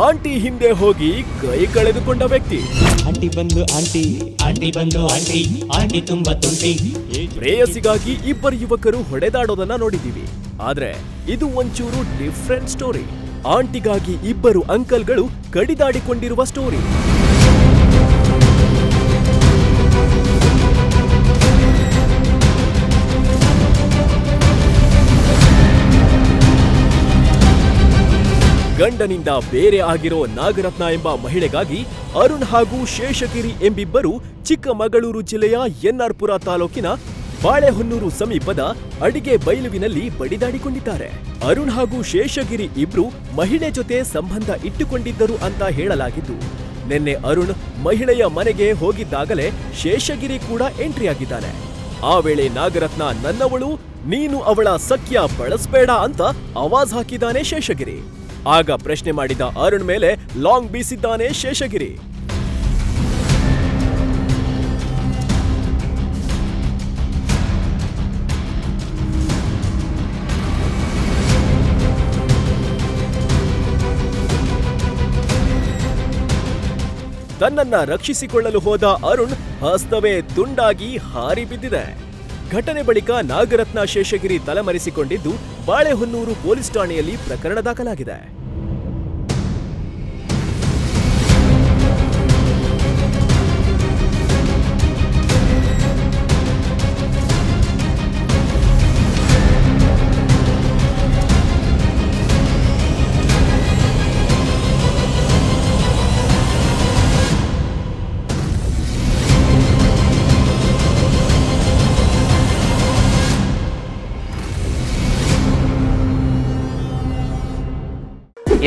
Aunty ಹಿಂದೆ ಹೋಗಿ ಕೈ ಕಳೆದುಕೊಂಡ ವ್ಯಕ್ತಿ. ಆಂಟಿ ಬಂದು ಆಂಟಿ, ಆಂಟಿ ಬಂದು ಆಂಟಿ, ಆಂಟಿ ತುಂಬಾ ತುಂಟಿ. ಪ್ರೇಯಸಿಗಾಗಿ ಇಬ್ಬರು ಯುವಕರು ಹೊಡೆದಾಡೋದನ್ನ ನೋಡಿದೀವಿ. ಆದ್ರೆ ಇದು ಒಂಚೂರು ಡಿಫ್ರೆಂಟ್ ಸ್ಟೋರಿ. ಆಂಟಿಗಾಗಿ ಇಬ್ಬರು ಅಂಕಲ್ಗಳು ಕಡಿದಾಡಿಕೊಂಡಿರುವ ಸ್ಟೋರಿ. ಗಂಡನಿಂದ ಬೇರೆ ಆಗಿರೋ ನಾಗರತ್ನ ಎಂಬ ಮಹಿಳೆಗಾಗಿ ಅರುಣ್ ಹಾಗೂ ಶೇಷಗಿರಿ ಎಂಬಿಬ್ಬರು ಚಿಕ್ಕಮಗಳೂರು ಜಿಲ್ಲೆಯ ಎನ್ಆರ್ ಪುರ ತಾಲೂಕಿನ ಬಾಳೆಹೊನ್ನೂರು ಸಮೀಪದ ಅಡಿಗೆ ಬೈಲುವಿನಲ್ಲಿ ಬಡಿದಾಡಿಕೊಂಡಿದ್ದಾರೆ. ಅರುಣ್ ಹಾಗೂ ಶೇಷಗಿರಿ ಇಬ್ರು ಮಹಿಳೆ ಜೊತೆ ಸಂಬಂಧ ಇಟ್ಟುಕೊಂಡಿದ್ದರು ಅಂತ ಹೇಳಲಾಗಿದ್ದು, ನಿನ್ನೆ ಅರುಣ್ ಮಹಿಳೆಯ ಮನೆಗೆ ಹೋಗಿದ್ದಾಗಲೇ ಶೇಷಗಿರಿ ಕೂಡ ಎಂಟ್ರಿ ಆಗಿದ್ದಾನೆ. ಆ ವೇಳೆ ನಾಗರತ್ನ ನನ್ನವಳು, ನೀನು ಅವಳ ಸಖ್ಯ ಬಳಸಬೇಡ ಅಂತ ಆವಾಜ್ ಹಾಕಿದ್ದಾನೆ ಶೇಷಗಿರಿ. ಆಗ ಪ್ರಶ್ನೆ ಮಾಡಿದ ಅರುಣ್ ಮೇಲೆ ಲಾಂಗ್ ಬೀಸಿದ್ದಾನೆ ಶೇಷಗಿರಿ. ತನ್ನನ್ನ ರಕ್ಷಿಸಿಕೊಳ್ಳಲು ಹೋದ ಅರುಣ್ ಹಸ್ತವೇ ತುಂಡಾಗಿ ಹಾರಿ ಬಿದ್ದಿದೆ. ಘಟನೆ ಬಳಿಕ ನಾಗರತ್ನ ಶೇಷಗಿರಿ ತಲೆಮರೆಸಿಕೊಂಡಿದ್ದು ಬಾಳೆಹೊನ್ನೂರು ಪೊಲೀಸ್ ಠಾಣೆಯಲ್ಲಿ ಪ್ರಕರಣ ದಾಖಲಾಗಿದೆ.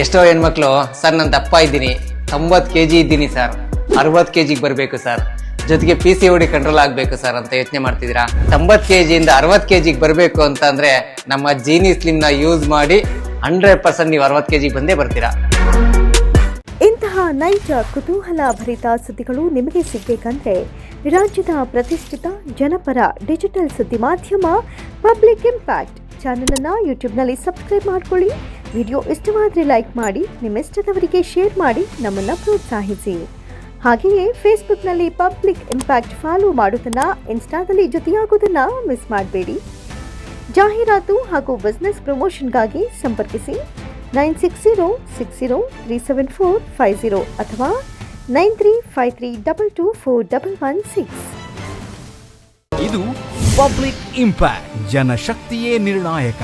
ಎಷ್ಟೋ ಹೆಣ್ಮಕ್ಳು ಸರ್ ನಾನು ದಪ್ಪ ಇದ್ದೀನಿ, 90 kg ಇದ್ದೀನಿ ಸರ್, 60 kg ಬರಬೇಕು ಸರ್, ಜೊತೆಗೆ PCOD ಕಂಟ್ರೋಲ್ ಆಗಬೇಕು ಸರ್ ಅಂತ ಯೋಚನೆ ಮಾಡ್ತಿದ್ದೀರಾ. 90 kg ಇಂದ 60 kg ಬರಬೇಕು ಅಂತಂದ್ರೆ ನಮ್ಮ ಜೀನಿ ಸ್ಲಿಮ್ ನ ಯೂಸ್ ಮಾಡಿ 100% ನೀವು 60 kg ಬಂದೇ ಬರ್ತೀರಾ. ಇಂತಹ ನೈಜ ಕುತೂಹಲ ಭರಿತ ಸುದ್ದಿಗಳು ನಿಮಗೆ ಸಿಗಬೇಕಂದ್ರೆ ರಾಜ್ಯದ ಪ್ರತಿಷ್ಠಿತ ಜನಪರ ಡಿಜಿಟಲ್ ಸುದ್ದಿ ಮಾಧ್ಯಮ ಪಬ್ಲಿಕ್ ಇಂಪ್ಯಾಕ್ಟ್ ಚಾನೆಲ್ ಅನ್ನು ಯೂಟ್ಯೂಬ್ನಲ್ಲಿ ಸಬ್ಸ್ಕ್ರೈಬ್ ಮಾಡ್ಕೊಳ್ಳಿ. ವಿಡಿಯೋ ಇಷ್ಟವಾದರೆ ಲೈಕ್ ಮಾಡಿ, ನಿಮ್ಮ ಇಷ್ಟದವರಿಗೆ ಶೇರ್ ಮಾಡಿ ನಮ್ಮನ್ನು ಪ್ರೋತ್ಸಾಹಿಸಿ. ಹಾಗೆಯೇ ಫೇಸ್ಬುಕ್ನಲ್ಲಿ ಪಬ್ಲಿಕ್ ಇಂಪ್ಯಾಕ್ಟ್ ಫಾಲೋ ಮಾಡೋದನ್ನು, ಇನ್ಸ್ಟಾದಲ್ಲಿ ಜೊತೆಯಾಗೋದನ್ನು ಮಿಸ್ ಮಾಡಬೇಡಿ. ಜಾಹೀರಾತು ಹಾಗೂ ಬಿಸ್ನೆಸ್ ಪ್ರಮೋಷನ್ಗಾಗಿ ಸಂಪರ್ಕಿಸಿ 9606037450 ಅಥವಾ 9353224116. ಇದು ಪಬ್ಲಿಕ್ ಇಂಪ್ಯಾಕ್ಟ್, ಜನಶಕ್ತಿಯೇ ನಿರ್ಣಾಯಕ.